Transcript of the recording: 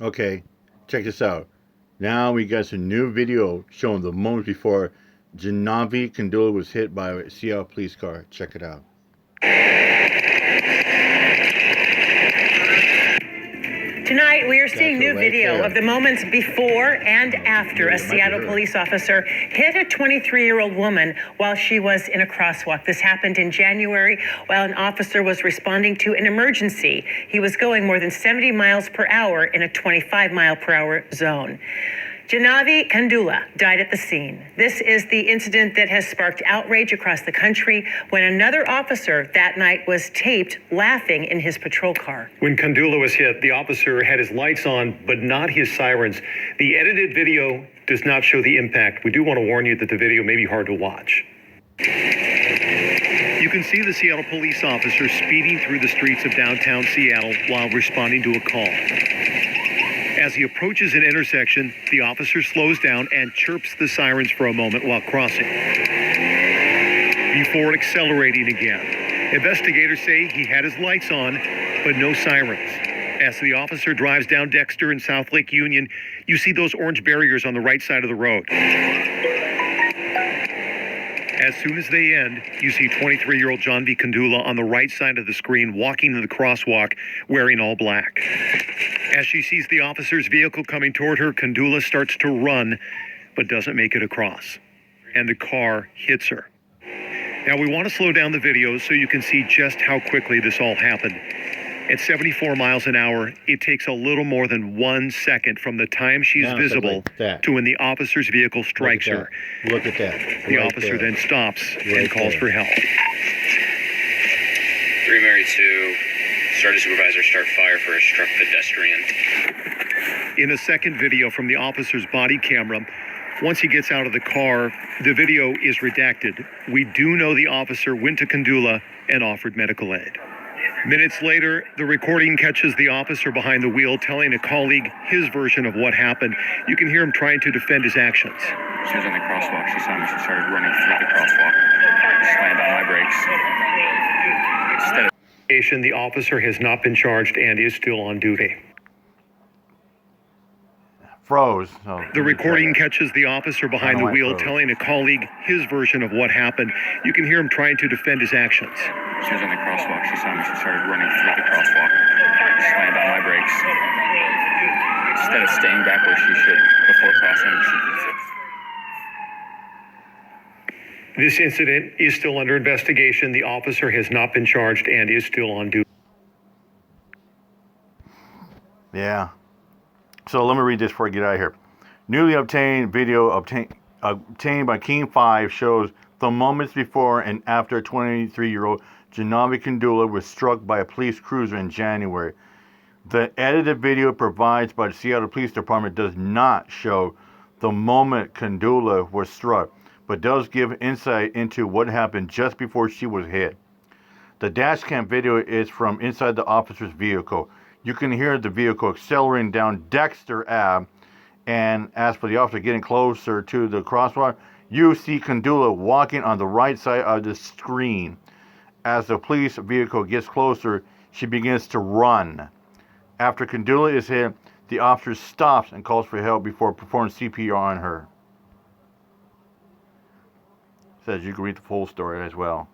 Okay, check this out. Now we got some new video showing the moments before Jaahnavi Kandula was hit by a Seattle police car. Check it out. Tonight, we are seeing new video of the moments before and after a Seattle police officer hit a 23-year-old woman while she was in a crosswalk. This happened in January while an officer was responding to an emergency. He was going more than 70 miles per hour in a 25-mile-per-hour zone. Jaahnavi Kandula died at the scene. This is the incident that has sparked outrage across the country when another officer that night was taped laughing in his patrol car. When Kandula was hit, the officer had his lights on, but not his sirens. The edited video does not show the impact. We do want to warn you that the video may be hard to watch. You can see the Seattle police officer speeding through the streets of downtown Seattle while responding to a call. As he approaches an intersection, the officer slows down and chirps the sirens for a moment while crossing, before accelerating again. Investigators say he had his lights on, but no sirens. As the officer drives down Dexter in South Lake Union, you see those orange barriers on the right side of the road. As soon as they end, you see 23-year-old Jaahnavi Kandula on the right side of the screen walking in the crosswalk wearing all black. As she sees the officer's vehicle coming toward her, Kandula starts to run, but doesn't make it across. And the car hits her. Now, we want to slow down the video so you can see just how quickly this all happened. At 74 miles an hour, it takes a little more than 1 second from the time she's visible to when the officer's vehicle strikes her. Look at that. The officer then stops and calls for help. 3 Mary 2, started supervisor, start fire for a struck pedestrian. In a second video from the officer's body camera, once he gets out of the car, the video is redacted. We do know the officer went to Kandula and offered medical aid. Minutes later, the recording catches the officer behind the wheel telling a colleague his version of what happened. You can hear him trying to defend his actions. She was in the crosswalk. She saw me. She started running through the crosswalk. Slammed on my brakes. Instead of the officer has not been charged and is still on duty. Froze. The recording catches the officer behind the wheel telling a colleague his version of what happened. You can hear him trying to defend his actions. She was in the crosswalk. She saw me. She started running through the crosswalk. Slammed on my brakes. Instead of staying back where she should before crossing, she This incident is still under investigation. The officer has not been charged and is still on duty. Yeah. So let me read this before I get out of here. Newly obtained video obtained by King 5 shows the moments before and after 23-year-old Jaahnavi Kandula was struck by a police cruiser in January. The edited video provided by the Seattle Police Department does not show the moment Kandula was struck, but does give insight into what happened just before she was hit. The dashcam video is from inside the officer's vehicle. You can hear the vehicle accelerating down Dexter Ave, and as for the officer getting closer to the crosswalk, you see Kandula walking on the right side of the screen. As the police vehicle gets closer, she begins to run. After Kandula is hit, the officer stops and calls for help before performing CPR on her. Says you can read the full story as well.